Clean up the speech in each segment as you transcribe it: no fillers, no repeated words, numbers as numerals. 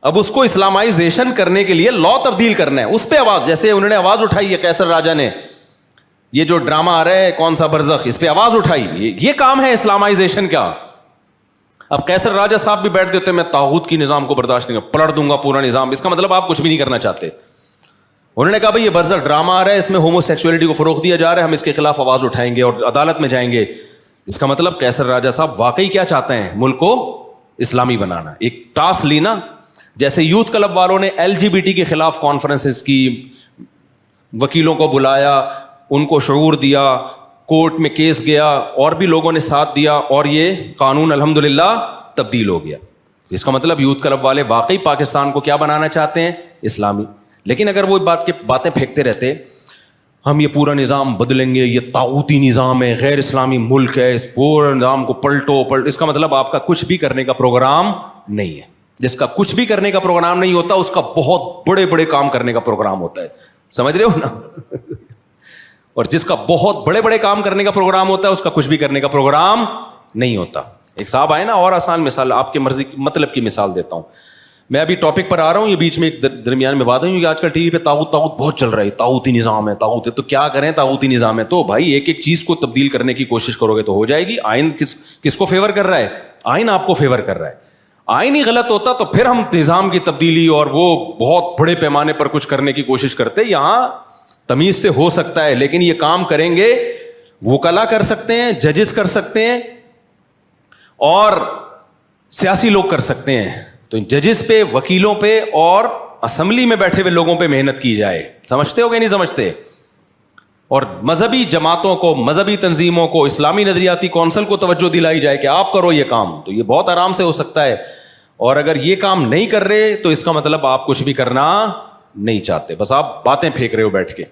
اب اس کو اسلامائزیشن کرنے کے لیے لا تبدیل کرنا ہے. اس پہ آواز, جیسے انہوں نے آواز اٹھائی ہے قیصر راجہ نے, یہ جو ڈرامہ آ رہا ہے کون سا برزخ, اس پہ آواز اٹھائی. یہ کام ہے اسلامائزیشن کا. اب قیصر راجہ صاحب بھی بیٹھ دیتے, میں طاغوت کی نظام کو برداشت نہیں کروں, پلٹ دوں گا پورا نظام. اس کا مطلب آپ کچھ بھی نہیں کرنا چاہتے. انہوں نے کہا بھائی یہ برزخ ڈرامہ آ رہا ہے, اس میں ہومو سیکسولیٹی کو فروغ دیا جا رہا ہے, ہم اس کے خلاف آواز اٹھائیں گے اور عدالت میں جائیں گے. اس کا مطلب قیصر راجہ صاحب واقعی کیا چاہتے ہیں, ملک کو اسلامی بنانا. ایک ٹاسک لی نا, جیسے یوتھ کلب والوں نے LGBT کے خلاف کانفرنسز کی, وکیلوں کو بلایا, ان کو شعور دیا, کورٹ میں کیس گیا, اور بھی لوگوں نے ساتھ دیا, اور یہ قانون الحمدللہ تبدیل ہو گیا. اس کا مطلب یوتھ کلب والے واقعی پاکستان کو کیا بنانا چاہتے ہیں, اسلامی. لیکن اگر وہ باتیں پھینکتے رہتے, ہم یہ پورا نظام بدلیں گے, یہ طاغوتی نظام ہے, غیر اسلامی ملک ہے, اس پورے نظام کو پلٹو, اس کا مطلب آپ کا کچھ بھی کرنے کا پروگرام نہیں ہے. جس کا کچھ بھی کرنے کا پروگرام نہیں ہوتا, اس کا بہت بڑے بڑے کام کرنے کا پروگرام ہوتا ہے. سمجھ رہے ہو نا. اور جس کا بہت بڑے بڑے کام کرنے کا پروگرام ہوتا ہے, اس کا کچھ بھی کرنے کا پروگرام نہیں ہوتا. ایک صاحب آئے نا, اور آسان مثال, آپ کی مرضی مطلب کی مثال دیتا ہوں. میں ابھی ٹاپک پر آ رہا ہوں, یہ بیچ میں ایک درمیان میں بات ہے کہ آج کل ٹی وی پہ طاغوت بہت چل رہا ہے, طاغوتی نظام ہے, طاغوت ہے. تو کیا کریں, طاغوتی نظام ہے تو بھائی ایک ایک چیز کو تبدیل کرنے کی کوشش کرو گے تو ہو جائے گی. آئین کس کو فیور کر رہا ہے, آئین آپ کو فیور کر رہا ہے. آئین ہی غلط ہوتا تو پھر ہم نظام کی تبدیلی اور وہ بہت بڑے پیمانے پر کچھ کرنے کی کوشش کرتے. یہاں تمیز سے ہو سکتا ہے, لیکن یہ کام کریں گے وکلا کر سکتے ہیں, ججز کر سکتے ہیں, اور سیاسی لوگ کر سکتے ہیں. تو ججز پہ, وکیلوں پہ, اور اسمبلی میں بیٹھے ہوئے لوگوں پہ محنت کی جائے. سمجھتے ہو کہ نہیں سمجھتے؟ اور مذہبی جماعتوں کو, مذہبی تنظیموں کو, اسلامی نظریاتی کونسل کو توجہ دلائی جائے کہ آپ کرو یہ کام, تو یہ بہت آرام سے ہو سکتا ہے. اور اگر یہ کام نہیں کر رہے تو اس کا مطلب آپ کچھ بھی کرنا نہیں چاہتے, بس آپ باتیں پھینک رہے ہو بیٹھ کے.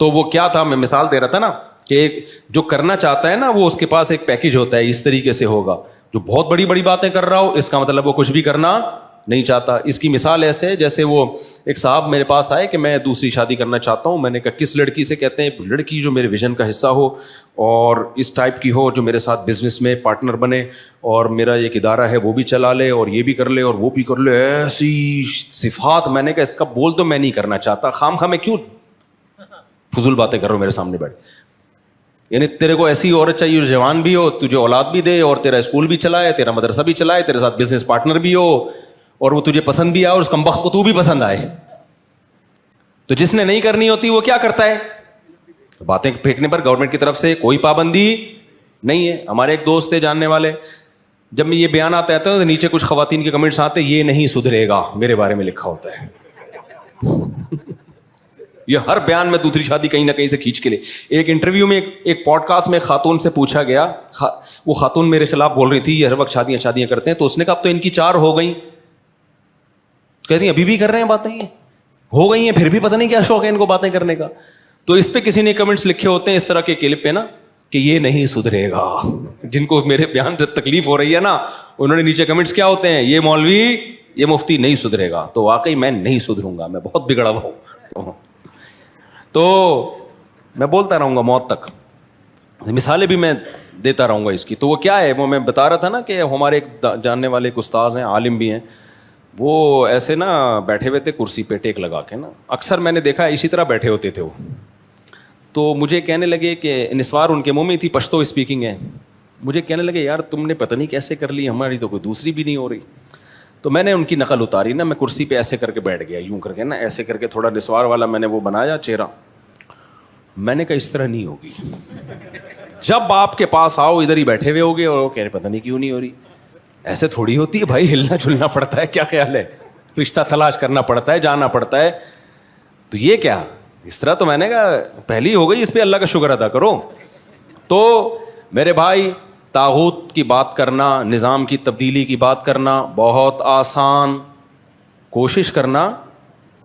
تو وہ کیا تھا, میں مثال دے رہا تھا نا کہ جو کرنا چاہتا ہے نا, وہ اس کے پاس ایک پیکج ہوتا ہے, اس طریقے سے ہوگا. جو بہت بڑی بڑی باتیں کر رہا ہو, اس کا مطلب وہ کچھ بھی کرنا نہیں چاہتا. اس کی مثال ایسے ہے جیسے وہ ایک صاحب میرے پاس آئے کہ میں دوسری شادی کرنا چاہتا ہوں. میں نے کہا کس لڑکی سے؟ کہتے ہیں لڑکی جو میرے ویژن کا حصہ ہو اور اس ٹائپ کی ہو, جو میرے ساتھ بزنس میں پارٹنر بنے, اور میرا ایک ادارہ ہے وہ بھی چلا لے, اور یہ بھی کر لے اور وہ بھی کر لے, ایسی صفات. میں نے کہا اس کا بول تو میں نہیں کرنا چاہتا, خام خواہ میں کیوں فضول باتیں کر رہا ہوں میرے سامنے بیٹھ. یعنی تیرے کو ایسی عورت چاہیے جو جوان بھی ہو, تجھے اولاد بھی دے, اور تیرا اسکول بھی چلائے, تیرا مدرسہ بھی چلائے, تیرے ساتھ بزنس پارٹنر بھی ہو, اور وہ تجھے پسند بھی آئے, اور اس کمبخت کو تو بھی پسند آئے. تو جس نے نہیں کرنی ہوتی وہ کیا کرتا ہے, باتیں پھینکنے پر گورنمنٹ کی طرف سے کوئی پابندی نہیں ہے. ہمارے ایک دوست تھے جاننے والے, جب میں یہ بیان آتا ہے تو نیچے کچھ خواتین کے کمنٹس آتے, یہ نہیں سدھرے گا, میرے بارے میں لکھا ہوتا ہے. یہ ہر بیان میں دوسری شادی کہیں نہ کہیں سے کھینچ کے لے. ایک انٹرویو میں, ایک پوڈ کاسٹ میں خاتون سے پوچھا گیا, وہ خاتون میرے خلاف بول رہی تھی, یہ ہر وقت شادیاں کرتے ہیں. تو اس نے کہا اب تو ان کی 4 ہو گئیں. کہتی ہیں ابھی بھی کر رہے ہیں باتیں, یہ ہو گئی ہیں پھر بھی پتہ نہیں کیا شوق ہے ان کو باتیں کرنے کا. تو اس پہ کسی نے کمنٹس لکھے ہوتے ہیں اس طرح کے کلپ پہ نا, کہ یہ نہیں سدھرے گا. جن کو میرے بیان سے تکلیف ہو رہی ہے نا, انہوں نے نیچے کمنٹس کیا ہوتے ہیں, یہ مولوی, یہ مفتی نہیں سدھرے گا. تو واقعی میں نہیں سدھروں گا, میں بہت بگڑا ہوا ہوں. تو میں بولتا رہوں گا موت تک, مثالیں بھی میں دیتا رہوں گا اس کی. تو وہ کیا ہے, وہ میں بتا رہا تھا نا کہ ہمارے ایک جاننے والے ایک استاذ ہیں, عالم بھی ہیں, وہ ایسے نا بیٹھے ہوئے تھے کرسی پہ ٹیک لگا کے نا, اکثر میں نے دیکھا اسی طرح بیٹھے ہوتے تھے وہ. تو مجھے کہنے لگے کہ نسوار ان کے منہ میں تھی, پشتو اسپیکنگ ہے, مجھے کہنے لگے یار تم نے پتہ نہیں کیسے کر لی, ہماری تو کوئی دوسری بھی نہیں ہو رہی. تو میں نے ان کی نقل اتاری نا, میں کرسی پہ ایسے کر کے بیٹھ گیا, یوں کر کے نا, ایسے کر کے تھوڑا نسوار والا میں نے وہ بنایا چہرہ. میں نے کہا اس طرح نہیں ہوگی, جب آپ کے پاس آؤ ادھر ہی بیٹھے ہوئے ہوگے, اور وہ کہہ رہے پتہ نہیں کیوں نہیں ہو رہی. ایسے تھوڑی ہوتی ہے بھائی, ہلنا جلنا پڑتا ہے, کیا خیال ہے, رشتہ تلاش کرنا پڑتا ہے, جانا پڑتا ہے. تو یہ کیا اس طرح, تو میں نے کہا پہلی ہو گئی, اس پہ اللہ کا شکر ادا کرو. تو میرے بھائی, طاغوت کی بات کرنا, نظام کی تبدیلی کی بات کرنا بہت آسان, کوشش کرنا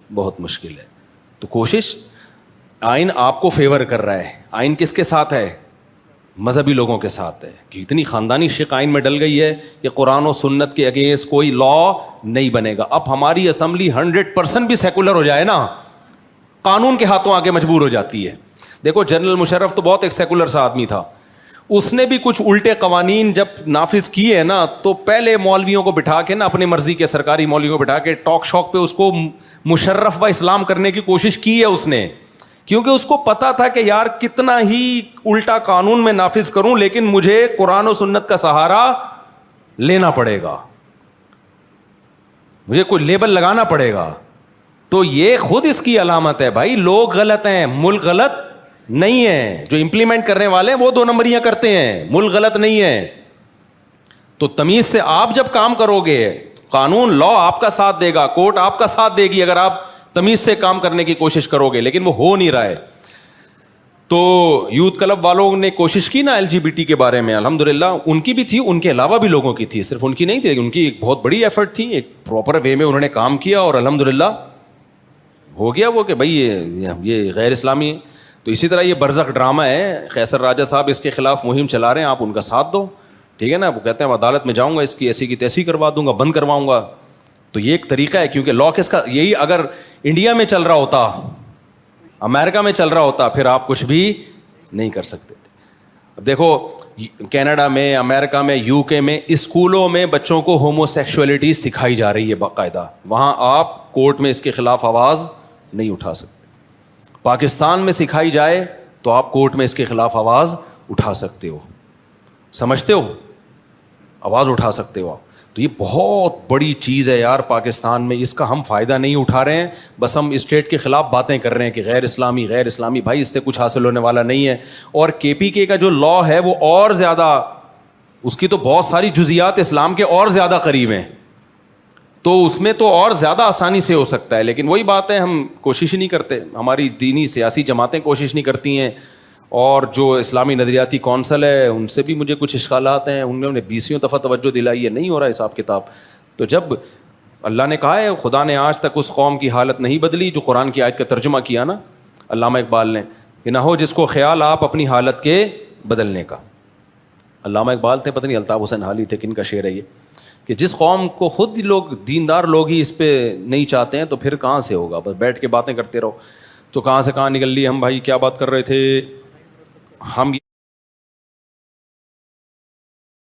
بہت مشکل ہے. تو کوشش, آئین آپ کو فیور کر رہا ہے. آئین کس کے ساتھ ہے, مذہبی لوگوں کے ساتھ ہے. کہ اتنی خاندانی شق آئین میں ڈل گئی ہے کہ قرآن و سنت کے اگینسٹ کوئی لا نہیں بنے گا. اب ہماری اسمبلی 100% بھی سیکولر ہو جائے نا, قانون کے ہاتھوں آگے مجبور ہو جاتی ہے. دیکھو جنرل مشرف تو بہت ایک سیکولر سا آدمی تھا, اس نے بھی کچھ الٹے قوانین جب نافذ کیے ہیں نا تو پہلے مولویوں کو بٹھا کے نا اپنی مرضی کے سرکاری مولویوں کو بٹھا کے ٹاک شاک پہ اس کو مشرف و اسلام کرنے کی کوشش کی ہے اس نے, کیونکہ اس کو پتا تھا کہ یار کتنا ہی الٹا قانون میں نافذ کروں لیکن مجھے قرآن و سنت کا سہارا لینا پڑے گا, مجھے کوئی لیبل لگانا پڑے گا. تو یہ خود اس کی علامت ہے بھائی, لوگ غلط ہیں, ملک غلط نہیں ہے, جو امپلیمنٹ کرنے والے ہیں وہ 2 نمبریاں کرتے ہیں, ملک غلط نہیں ہے. تو تمیز سے آپ جب کام کرو گے, قانون لا آپ کا ساتھ دے گا, کورٹ آپ کا ساتھ دے گی اگر آپ تمیز سے کام کرنے کی کوشش کرو گے, لیکن وہ ہو نہیں رہا ہے. تو یوتھ کلب والوں نے کوشش کی نا LGBT کے بارے میں, الحمدللہ ان کی بھی تھی, ان کے علاوہ بھی لوگوں کی تھی, صرف ان کی نہیں تھی, ان کی ایک بہت بڑی ایفرٹ تھی, ایک پراپر وے میں انہوں نے کام کیا اور الحمدللہ ہو گیا وہ کہ بھائی یہ غیر اسلامی ہے. تو اسی طرح یہ برزخ ڈرامہ ہے, قیصر راجہ صاحب اس کے خلاف مہم چلا رہے ہیں, آپ ان کا ساتھ دو, ٹھیک ہے نا. وہ کہتے ہیں عدالت میں جاؤں گا, اس کی ایسی کی تیسی کروا دوں گا, بند کرواؤں گا. تو یہ ایک طریقہ ہے, کیونکہ لا کس کا, یہی اگر انڈیا میں چل رہا ہوتا, امریکہ میں چل رہا ہوتا, پھر آپ کچھ بھی نہیں کر سکتے تھے. اب دیکھو کینیڈا میں, امریکہ میں, UK میں اسکولوں میں بچوں کو ہومو سیکشولیٹی سکھائی جا رہی ہے باقاعدہ, وہاں آپ کورٹ میں اس کے خلاف آواز نہیں اٹھا سکتے. پاکستان میں سکھائی جائے تو آپ کورٹ میں اس کے خلاف آواز اٹھا سکتے ہو, سمجھتے ہو, آواز اٹھا سکتے ہو آپ. تو یہ بہت بڑی چیز ہے یار پاکستان میں, اس کا ہم فائدہ نہیں اٹھا رہے ہیں, بس ہم اسٹیٹ کے خلاف باتیں کر رہے ہیں کہ غیر اسلامی غیر اسلامی. بھائی اس سے کچھ حاصل ہونے والا نہیں ہے. اور KPK کا جو لا ہے وہ اور زیادہ, اس کی تو بہت ساری جزیات اسلام کے اور زیادہ قریب ہیں, تو اس میں تو اور زیادہ آسانی سے ہو سکتا ہے. لیکن وہی بات ہے, ہم کوشش ہی نہیں کرتے, ہماری دینی سیاسی جماعتیں کوشش نہیں کرتی ہیں, اور جو اسلامی نظریاتی کونسل ہے ان سے بھی مجھے کچھ اشکالات ہیں, انہوں نے 20 دفعہ توجہ دلائی ہے, نہیں ہو رہا حساب کتاب. تو جب اللہ نے کہا ہے, خدا نے آج تک اس قوم کی حالت نہیں بدلی جو قرآن کی آیت کا ترجمہ کیا نا علامہ اقبال نے, کہ نہ ہو جس کو خیال آپ اپنی حالت کے بدلنے کا. علامہ اقبال تھے, پتہ نہیں الطاف حسین حالی تھے, کن کا شعر ہے یہ, کہ جس قوم کو خود لوگ دیندار لوگ ہی اس پہ نہیں چاہتے ہیں تو پھر کہاں سے ہوگا, بس بیٹھ کے باتیں کرتے رہو. تو کہاں سے کہاں نکل لی ہم, بھائی کیا بات کر رہے تھے ہم.